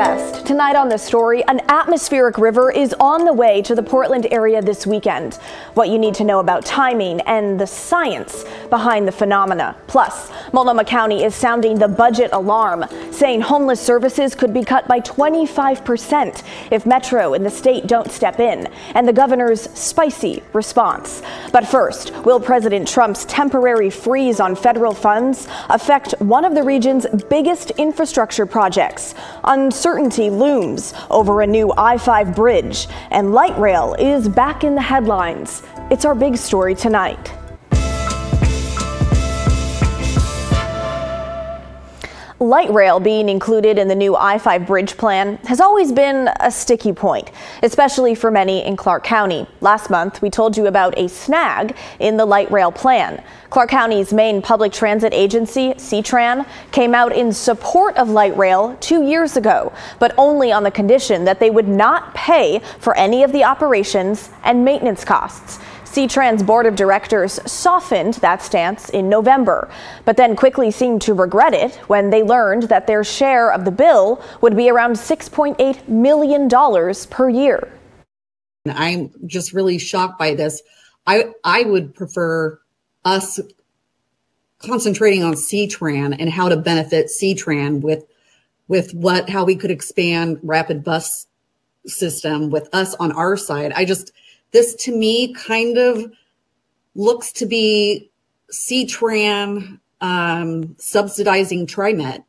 best. Tonight on The Story, an atmospheric river is on the way to the Portland area this weekend. What you need to know about timing and the science behind the phenomena. Plus, Multnomah County is sounding the budget alarm, saying homeless services could be cut by 25% if Metro and the state don't step in, and the governor's spicy response. But first, will President Trump's temporary freeze on federal funds affect one of the region's biggest infrastructure projects? Uncertainty looms over a new I-5 bridge, and light rail is back in the headlines. It's our big story tonight. Light rail being included in the new I-5 bridge plan has always been a sticky point, especially for many in Clark County. Last month, we told you about a snag in the light rail plan. Clark County's main public transit agency, C-Tran, came out in support of light rail 2 years ago, but only on the condition that they would not pay for any of the operations and maintenance costs. C-Tran's board of directors softened that stance in November, but then quickly seemed to regret it when they learned that their share of the bill would be around $6.8 million per year. I'm just really shocked by this. I would prefer us concentrating on C-Tran and how to benefit C-Tran with how we could expand rapid bus system with us on our side. This to me kind of looks to be C-Tran subsidizing TriMet.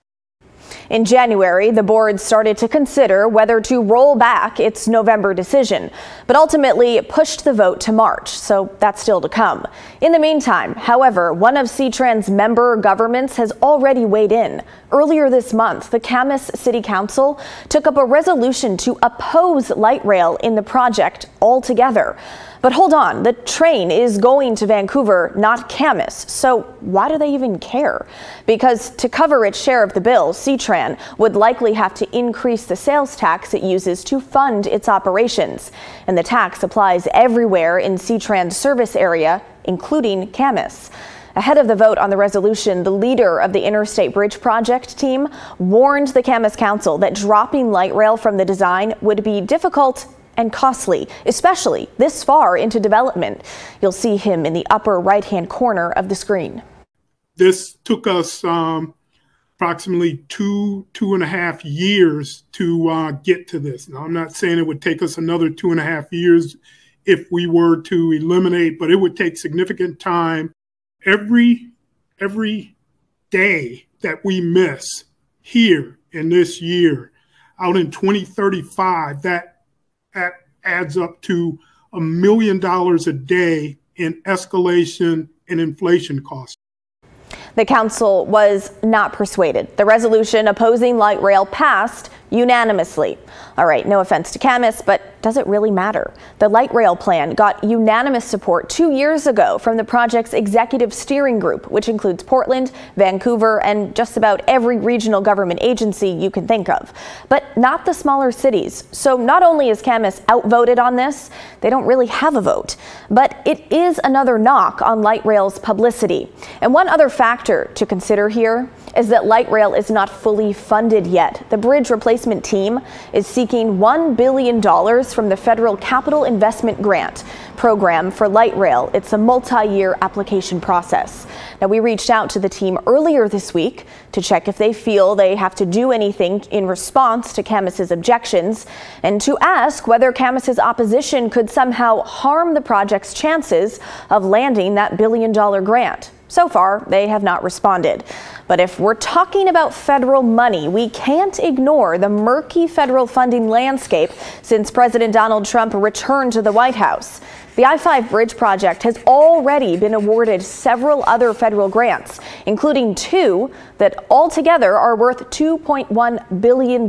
In January, the board started to consider whether to roll back its November decision, but ultimately pushed the vote to March, so that's still to come. In the meantime, however, one of C-Tran's member governments has already weighed in. Earlier this month, the Camas City Council took up a resolution to oppose light rail in the project altogether. But hold on, the train is going to Vancouver, not Camas, so why do they even care? Because to cover its share of the bill, C-Tran would likely have to increase the sales tax it uses to fund its operations. And the tax applies everywhere in C-Tran's service area, including Camas. Ahead of the vote on the resolution, the leader of the Interstate Bridge Project team warned the Camas Council that dropping light rail from the design would be difficult and costly, especially this far into development. You'll see him in the upper right-hand corner of the screen. This took us approximately two and a half years to get to this. Now, I'm not saying it would take us another 2.5 years if we were to eliminate, but it would take significant time. Every day that we miss here in this year, out in 2035, that adds up to $1 million a day in escalation and inflation costs. The council was not persuaded. The resolution opposing light rail passed unanimously. All right, no offense to Camas, but does it really matter? The light rail plan got unanimous support 2 years ago from the project's executive steering group, which includes Portland, Vancouver, and just about every regional government agency you can think of, but not the smaller cities. So not only is Camas outvoted on this, they don't really have a vote, but it is another knock on light rail's publicity. And one other factor to consider here is that light rail is not fully funded yet. The bridge replacement team is seeking $1 billion from the federal capital investment grant program for light rail. It's a multi-year application process. Now, we reached out to the team earlier this week to check if they feel they have to do anything in response to Camas's objections and to ask whether Camas's opposition could somehow harm the project's chances of landing that $1 billion grant. So far, they have not responded. But if we're talking about federal money, we can't ignore the murky federal funding landscape since President Donald Trump returned to the White House. The I-5 bridge project has already been awarded several other federal grants, including 2 that altogether are worth $2.1 billion.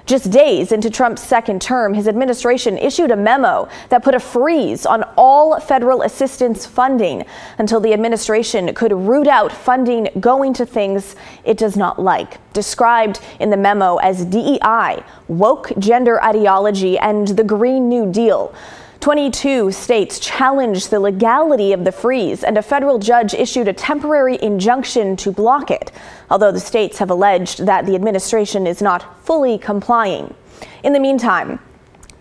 Just days into Trump's second term, his administration issued a memo that put a freeze on all federal assistance funding until the administration could root out funding going to things it does not like, described in the memo as DEI, woke gender ideology, and the Green New Deal. 22 states challenged the legality of the freeze, and a federal judge issued a temporary injunction to block it, although the states have alleged that the administration is not fully complying. In the meantime,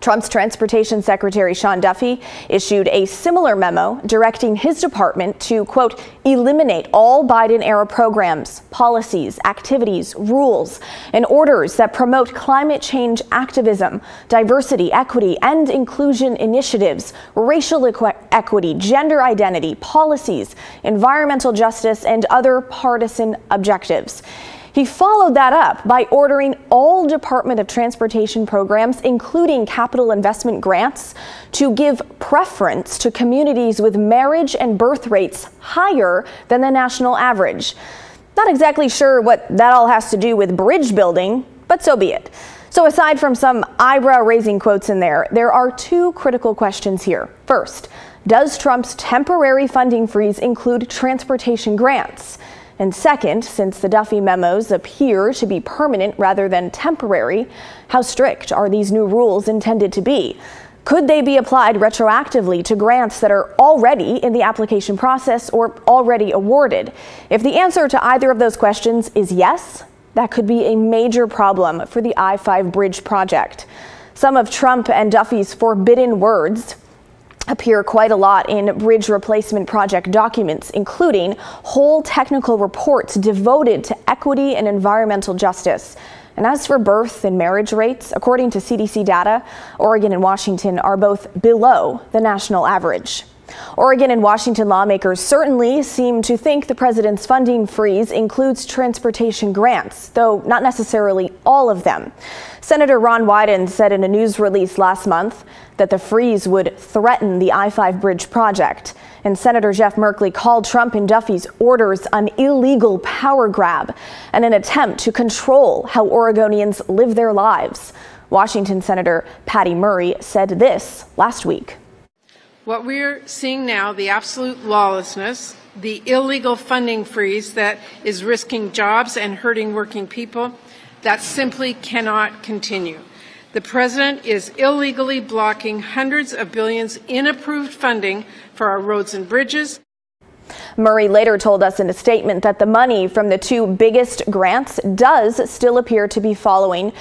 Trump's Transportation Secretary Sean Duffy issued a similar memo directing his department to, quote, eliminate all Biden-era programs, policies, activities, rules, and orders that promote climate change activism, diversity, equity, and inclusion initiatives, racial equity, gender identity, policies, environmental justice, and other partisan objectives. He followed that up by ordering all Department of Transportation programs, including capital investment grants, to give preference to communities with marriage and birth rates higher than the national average. Not exactly sure what that all has to do with bridge building, but so be it. So aside from some eyebrow-raising quotes in there are two critical questions here. First, does Trump's temporary funding freeze include transportation grants? And second, since the Duffy memos appear to be permanent rather than temporary, how strict are these new rules intended to be? Could they be applied retroactively to grants that are already in the application process or already awarded? If the answer to either of those questions is yes, that could be a major problem for the I-5 bridge project. Some of Trump and Duffy's forbidden words appear quite a lot in bridge replacement project documents, including whole technical reports devoted to equity and environmental justice. And as for birth and marriage rates, according to CDC data, Oregon and Washington are both below the national average. Oregon and Washington lawmakers certainly seem to think the president's funding freeze includes transportation grants, though not necessarily all of them. Senator Ron Wyden said in a news release last month that the freeze would threaten the I-5 bridge project. And Senator Jeff Merkley called Trump and Duffy's orders an illegal power grab and an attempt to control how Oregonians live their lives. Washington Senator Patty Murray said this last week. What we're seeing now, the absolute lawlessness, the illegal funding freeze that is risking jobs and hurting working people, that simply cannot continue. The president is illegally blocking hundreds of billions in approved funding for our roads and bridges. Murray later told us in a statement that the money from the two biggest grants does still appear to be flowing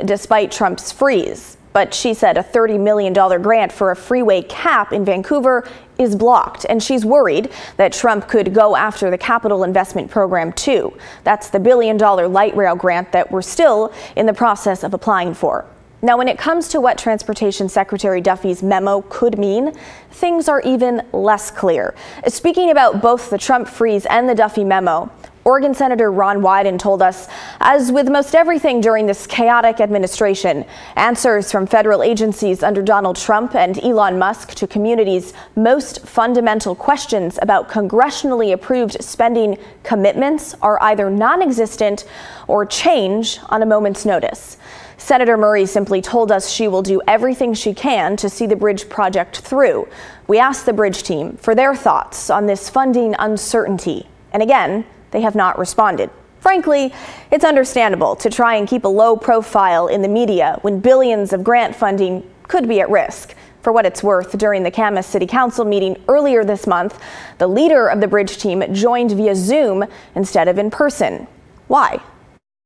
despite Trump's freeze. But she said a $30 million grant for a freeway cap in Vancouver is blocked, and she's worried that Trump could go after the capital investment program too. That's the $1 billion light rail grant that we're still in the process of applying for. Now, when it comes to what Transportation Secretary Duffy's memo could mean, things are even less clear. Speaking about both the Trump freeze and the Duffy memo, Oregon Senator Ron Wyden told us, as with most everything during this chaotic administration, answers from federal agencies under Donald Trump and Elon Musk to communities' most fundamental questions about congressionally approved spending commitments are either non-existent or change on a moment's notice. Senator Murray simply told us she will do everything she can to see the bridge project through. We asked the bridge team for their thoughts on this funding uncertainty. And again, they have not responded. Frankly, it's understandable to try and keep a low profile in the media when billions of grant funding could be at risk. For what it's worth, during the Camas City Council meeting earlier this month, the leader of the bridge team joined via Zoom instead of in person. Why?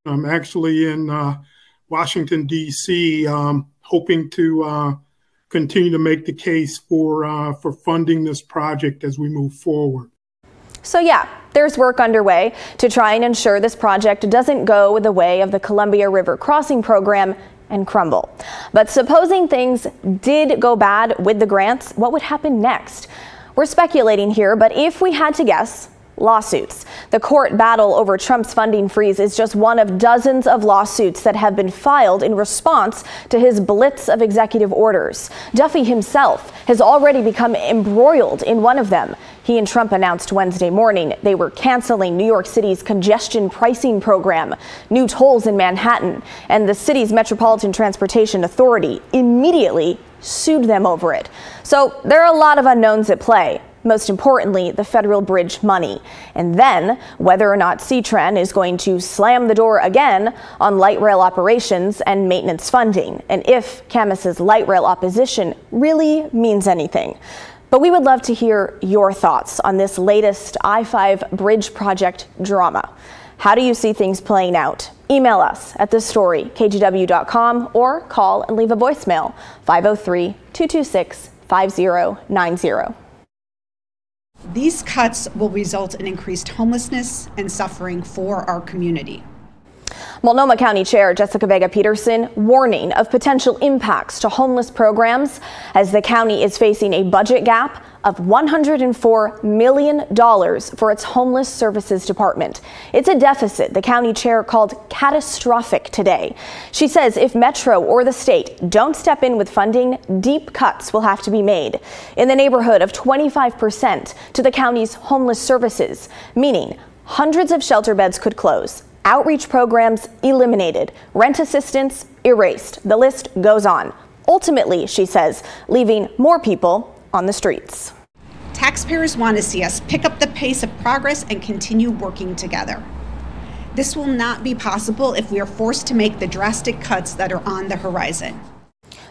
I'm actually in Washington, D.C., hoping to continue to make the case for funding this project as we move forward. So yeah, there's work underway to try and ensure this project doesn't go the way of the Columbia River Crossing program and crumble. But supposing things did go bad with the grants, what would happen next? We're speculating here, but if we had to guess, lawsuits. The court battle over Trump's funding freeze is just one of dozens of lawsuits that have been filed in response to his blitz of executive orders. Duffy himself has already become embroiled in one of them. He and Trump announced Wednesday morning they were canceling New York City's congestion pricing program, new tolls in Manhattan, and the city's Metropolitan Transportation Authority immediately sued them over it. So there are a lot of unknowns at play. most importantly, the federal bridge money, and then whether or not CTRAN is going to slam the door again on light rail operations and maintenance funding, and if Camus's light rail opposition really means anything. But we would love to hear your thoughts on this latest I-5 bridge project drama. How do you see things playing out? Email us at thisstory@kgw.com or call and leave a voicemail 503-226-5090. These cuts will result in increased homelessness and suffering for our community. Multnomah County Chair Jessica Vega Peterson warning of potential impacts to homeless programs as the county is facing a budget gap of $104 million for its homeless services department. It's a deficit the county chair called catastrophic today. She says if Metro or the state don't step in with funding, deep cuts will have to be made in the neighborhood of 25% to the county's homeless services, meaning hundreds of shelter beds could close, outreach programs eliminated, rent assistance erased. The list goes on. Ultimately, she says, leaving more people on the streets. Taxpayers want to see us pick up the pace of progress and continue working together. This will not be possible if we are forced to make the drastic cuts that are on the horizon.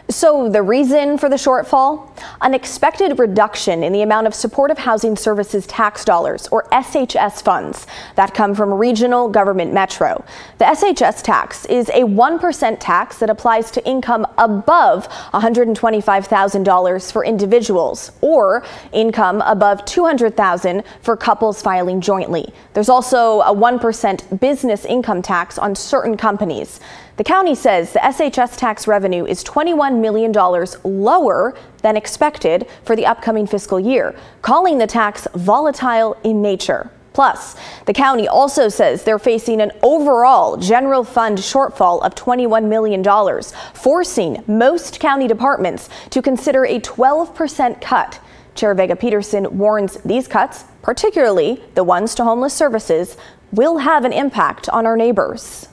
So the reason for the shortfall? An expected reduction in the amount of supportive housing services tax dollars, or SHS funds, that come from regional government Metro. The SHS tax is a 1% tax that applies to income above $125,000 for individuals, or income above $200,000 for couples filing jointly. There's also a 1% business income tax on certain companies. The county says the SHS tax revenue is $21 million lower than expected for the upcoming fiscal year, calling the tax volatile in nature. Plus, the county also says they're facing an overall general fund shortfall of $21 million, forcing most county departments to consider a 12% cut. Chair Vega Peterson warns these cuts, particularly the ones to homeless services, will have an impact on our neighbors.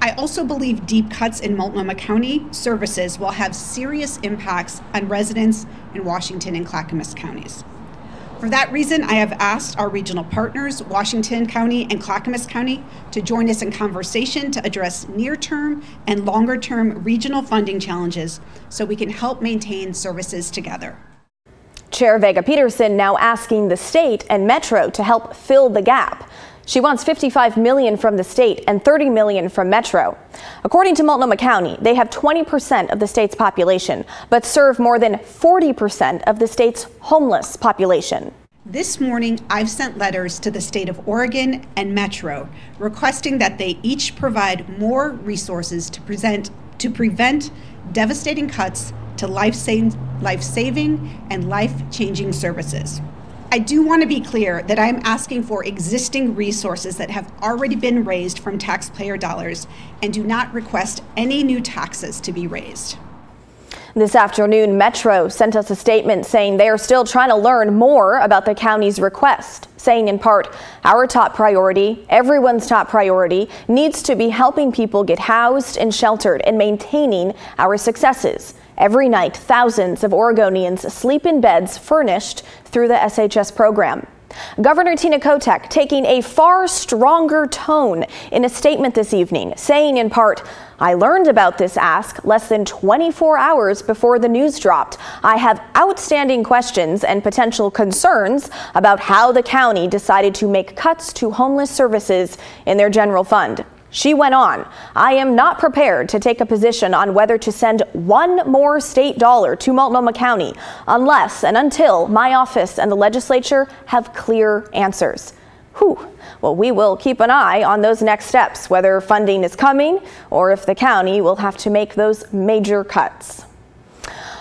I also believe deep cuts in Multnomah County services will have serious impacts on residents in Washington and Clackamas counties. For that reason, I have asked our regional partners, Washington County and Clackamas County, to join us in conversation to address near-term and longer-term regional funding challenges so we can help maintain services together. Chair Vega Peterson now asking the state and Metro to help fill the gap. She wants $55 million from the state and $30 million from Metro. According to Multnomah County, they have 20% of the state's population, but serve more than 40% of the state's homeless population. This morning, I've sent letters to the state of Oregon and Metro requesting that they each provide more resources to prevent devastating cuts to life-saving and life-changing services. I do want to be clear that I'm asking for existing resources that have already been raised from taxpayer dollars and do not request any new taxes to be raised. This afternoon, Metro sent us a statement saying they are still trying to learn more about the county's request, saying in part, our top priority, everyone's top priority, needs to be helping people get housed and sheltered and maintaining our successes. Every night, thousands of Oregonians sleep in beds furnished through the SHS program. Governor Tina Kotek taking a far stronger tone in a statement this evening, saying in part, I learned about this ask less than 24 hours before the news dropped. I have outstanding questions and potential concerns about how the county decided to make cuts to homeless services in their general fund. She went on, I am not prepared to take a position on whether to send one more state dollar to Multnomah County unless and until my office and the legislature have clear answers. Whew. Well, we will keep an eye on those next steps, whether funding is coming or if the county will have to make those major cuts.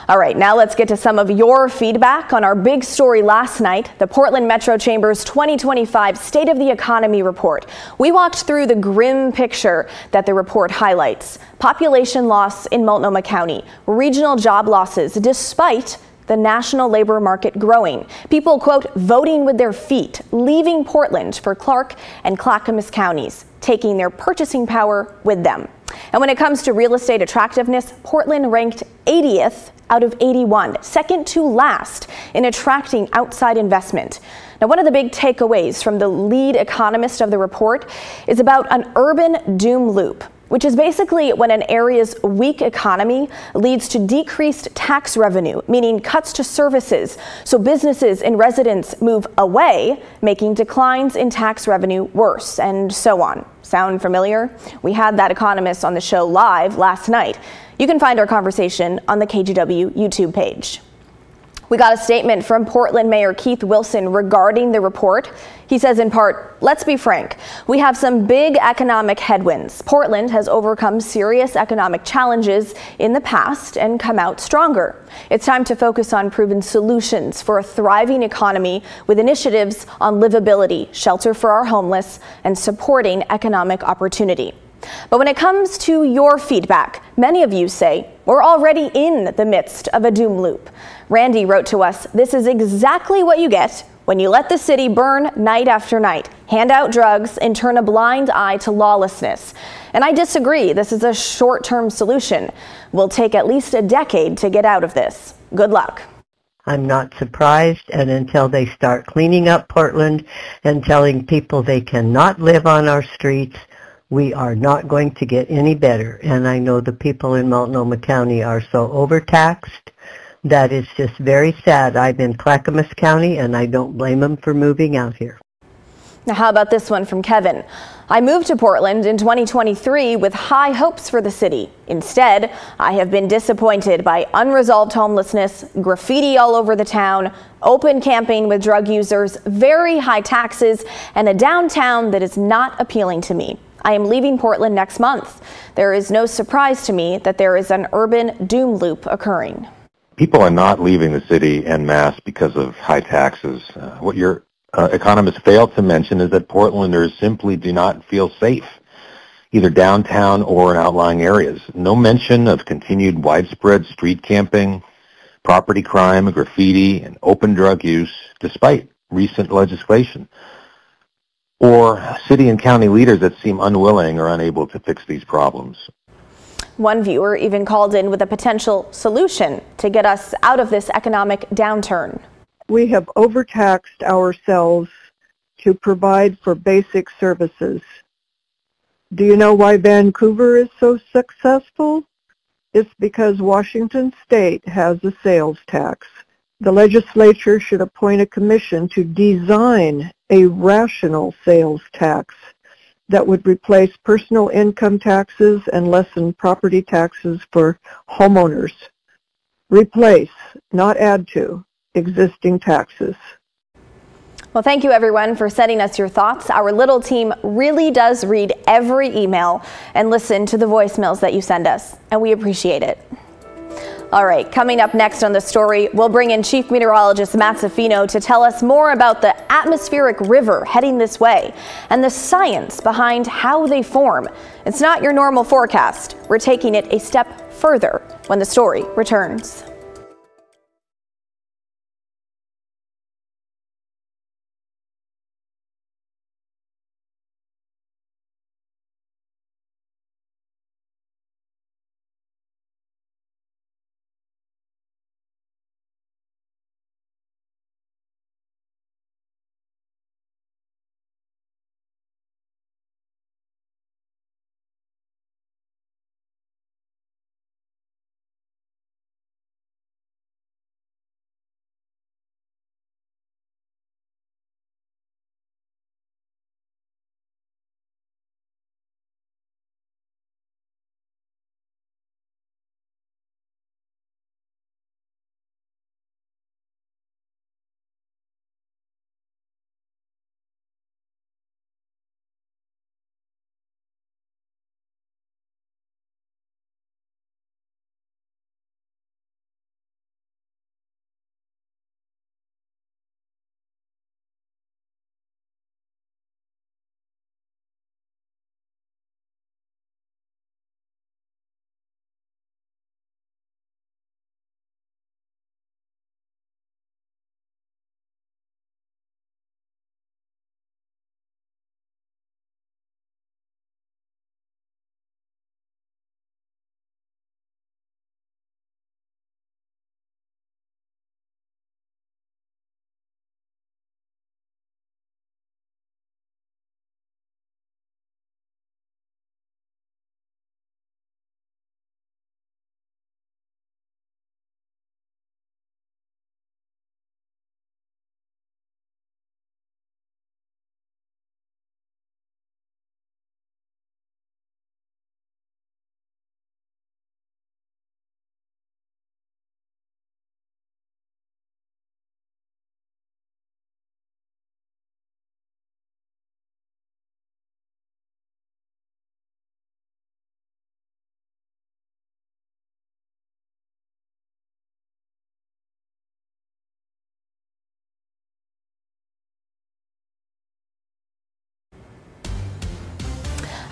All right, now let's get to some of your feedback on our big story last night, the Portland Metro Chamber's 2025 State of the Economy report. We walked through the grim picture that the report highlights. Population loss in Multnomah County, regional job losses despite the national labor market growing. People, quote, voting with their feet, leaving Portland for Clark and Clackamas counties, taking their purchasing power with them. And when it comes to real estate attractiveness, Portland ranked 80th out of 81, second to last in attracting outside investment. Now, one of the big takeaways from the lead economist of the report is about an urban doom loop, which is basically when an area's weak economy leads to decreased tax revenue, meaning cuts to services. So businesses and residents move away, making declines in tax revenue worse, and so on. Sound familiar? We had that economist on the show live last night. You can find our conversation on the KGW YouTube page. We got a statement from Portland Mayor Keith Wilson regarding the report. He says in part, let's be frank, we have some big economic headwinds. Portland has overcome serious economic challenges in the past and come out stronger. It's time to focus on proven solutions for a thriving economy with initiatives on livability, shelter for our homeless, and supporting economic opportunity. But when it comes to your feedback, many of you say we're already in the midst of a doom loop. Randy wrote to us, this is exactly what you get when you let the city burn night after night, hand out drugs, and turn a blind eye to lawlessness. And I disagree. This is a short-term solution. We'll take at least a decade to get out of this. Good luck. I'm not surprised, and until they start cleaning up Portland and telling people they cannot live on our streets, we are not going to get any better. And I know the people in Multnomah County are so overtaxed that it's just very sad. I'm in Clackamas County, and I don't blame them for moving out here. Now, how about this one from Kevin? I moved to Portland in 2023 with high hopes for the city. Instead, I have been disappointed by unresolved homelessness, graffiti all over the town, open camping with drug users, very high taxes, and a downtown that is not appealing to me. I am leaving Portland next month. There is no surprise to me that there is an urban doom loop occurring. People are not leaving the city en masse because of high taxes. What your economists failed to mention is that Portlanders simply do not feel safe, either downtown or in outlying areas. No mention of continued widespread street camping, property crime, graffiti, and open drug use, despite recent legislation, or city and county leaders that seem unwilling or unable to fix these problems. One viewer even called in with a potential solution to get us out of this economic downturn. We have overtaxed ourselves to provide for basic services. Do you know why Vancouver is so successful? It's because Washington State has a sales tax. The legislature should appoint a commission to design a rational sales tax that would replace personal income taxes and lessen property taxes for homeowners. Replace, not add to, existing taxes. Well, thank you everyone for sending us your thoughts. Our little team really does read every email and listen to the voicemails that you send us, and we appreciate it. All right, coming up next on the story, we'll bring in Chief Meteorologist Matt Zaffino to tell us more about the atmospheric river heading this way and the science behind how they form. It's not your normal forecast. We're taking it a step further when the story returns.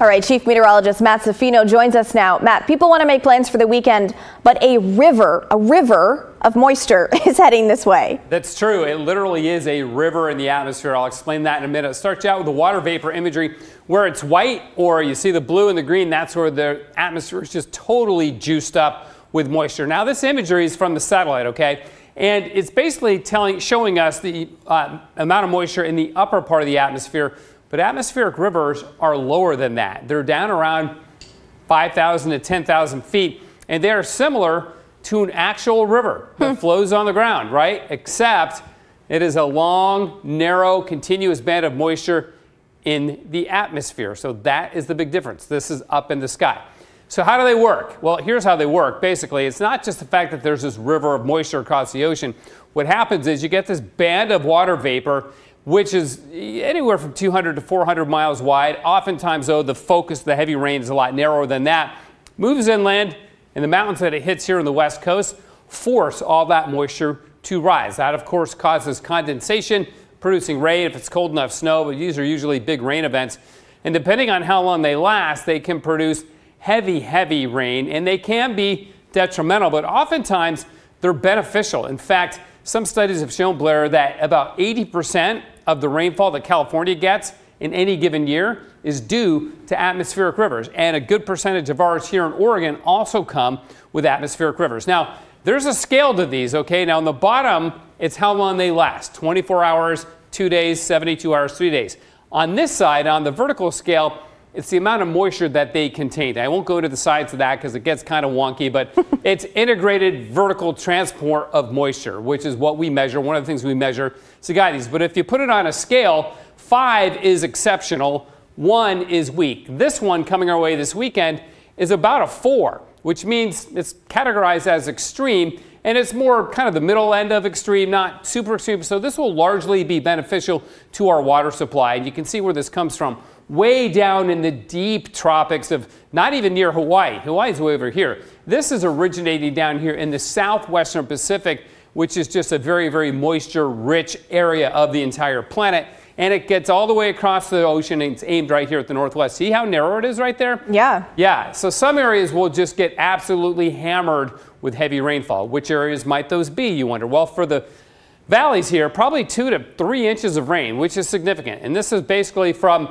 All right, Chief Meteorologist Matt Zaffino joins us now. Matt, people want to make plans for the weekend, but a river of moisture is heading this way. That's true. It literally is a river in the atmosphere. I'll explain that in a minute. It starts out with the water vapor imagery where it's white, or you see the blue and the green. That's where the atmosphere is just totally juiced up with moisture. Now, this imagery is from the satellite, okay? And it's basically showing us the amount of moisture in the upper part of the atmosphere. But atmospheric rivers are lower than that. They're down around 5,000 to 10,000 feet, and they are similar to an actual river that flows on the ground, right? Except it is a long, narrow, continuous band of moisture in the atmosphere. So that is the big difference. This is up in the sky. So how do they work? Well, here's how they work. Basically, it's not just the fact that there's this river of moisture across the ocean. What happens is you get this band of water vapor, which is anywhere from 200 to 400 miles wide. Oftentimes, though, the focus of the heavy rain is a lot narrower than that. Moves inland, and the mountains that it hits here on the west coast force all that moisture to rise. That, of course, causes condensation, producing rain. If it's cold enough, snow, but these are usually big rain events. And depending on how long they last, they can produce heavy rain, and they can be detrimental, but oftentimes they're beneficial. In fact, some studies have shown, Blair, that about 80% of the rainfall that California gets in any given year is due to atmospheric rivers. And a good percentage of ours here in Oregon also come with atmospheric rivers. Now, there's a scale to these, okay? Now, on the bottom, it's how long they last. 24 hours, 2 days, 72 hours, 3 days. On this side, on the vertical scale, it's the amount of moisture that they contain. I won't go to the sides of that because it gets kind of wonky, but it's integrated vertical transport of moisture, which is what we measure. One of the things we measure to guide these. But if you put it on a scale, 5 is exceptional, 1 is weak. This one coming our way this weekend is about a 4, which means it's categorized as extreme, and it's more kind of the middle end of extreme, not super extreme. So this will largely be beneficial to our water supply. And you can see where this comes from. Way down in the deep tropics of not even near Hawaii. Hawaii's way over here. This is originating down here in the southwestern Pacific, which is just a very moisture-rich area of the entire planet. And it gets all the way across the ocean, and it's aimed right here at the northwest. See how narrow it is right there? Yeah. Yeah. So some areas will just get absolutely hammered with heavy rainfall. Which areas might those be, you wonder? Well, for the valleys here, probably 2 to 3 inches of rain, which is significant. And this is basically from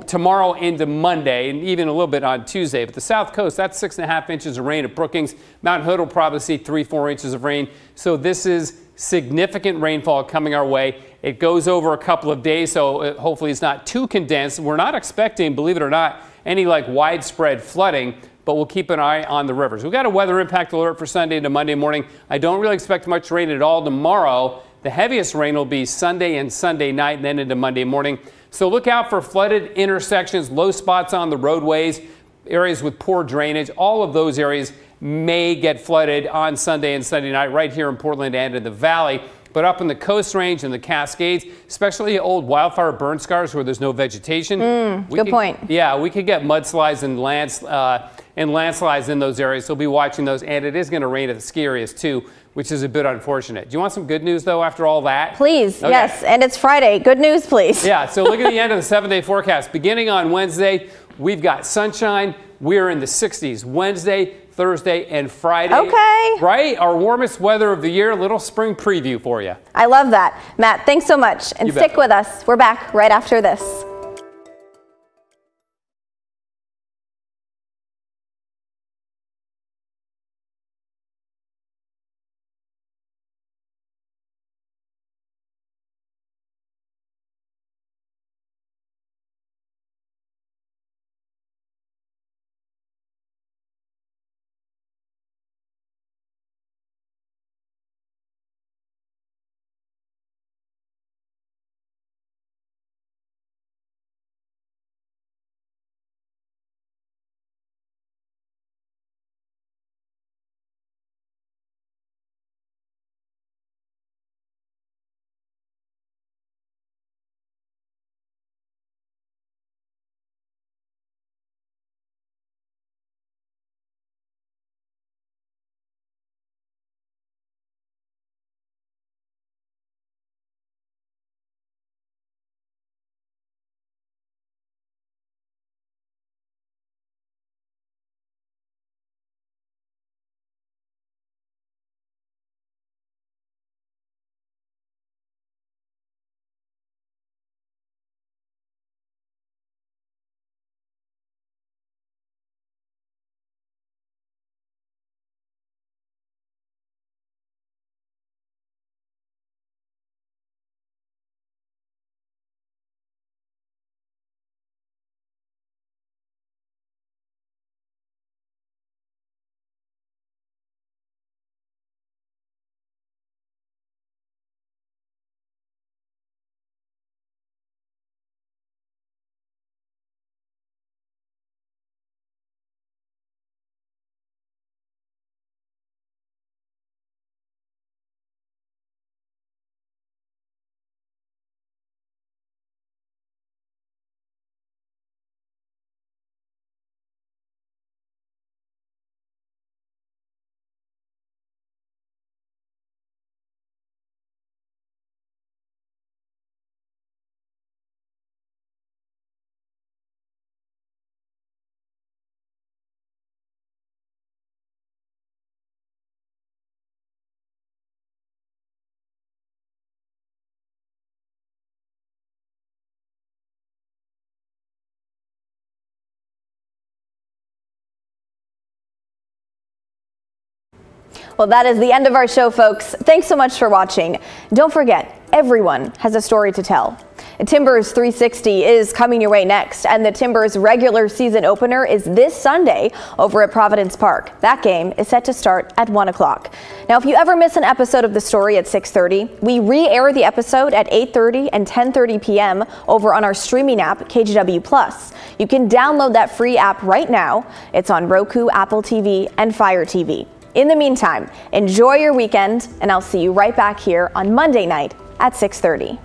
tomorrow into Monday, and even a little bit on Tuesday. But the South Coast, that's 6.5 inches of rain at Brookings. Mount Hood will probably see 3-4 inches of rain. So this is significant rainfall coming our way. It goes over a couple of days, so hopefully it's not too condensed. We're not expecting, believe it or not, any like widespread flooding, but we'll keep an eye on the rivers. We've got a weather impact alert for Sunday into Monday morning. I don't really expect much rain at all tomorrow. The heaviest rain will be Sunday and Sunday night, and then into Monday morning. So look out for flooded intersections, low spots on the roadways, areas with poor drainage. All of those areas may get flooded on Sunday and Sunday night right here in Portland and in the Valley. But up in the Coast Range and the Cascades, especially old wildfire burn scars where there's no vegetation. Good point. Yeah, we could get mudslides and landslides in those areas. So we'll be watching those. And it is going to rain at the ski areas too, which is a bit unfortunate. Do you want some good news, though, after all that? Please, okay. Yes. And it's Friday. Good news, please. Yeah, so look at the end of the 7-day forecast. Beginning on Wednesday, we've got sunshine. We're in the 60s. Wednesday, Thursday, and Friday. Okay. Right? Our warmest weather of the year. A little spring preview for you. I love that. Matt, thanks so much. And stick with us. We're back right after this. Well, that is the end of our show, folks. Thanks so much for watching. Don't forget, everyone has a story to tell. Timbers 360 is coming your way next, and the Timbers regular season opener is this Sunday over at Providence Park. That game is set to start at 1 o'clock. Now, if you ever miss an episode of the story at 6:30, we re-air the episode at 8:30 and 10:30 p.m. over on our streaming app, KGW+. You can download that free app right now. It's on Roku, Apple TV, and Fire TV. In the meantime, enjoy your weekend, and I'll see you right back here on Monday night at 6:30.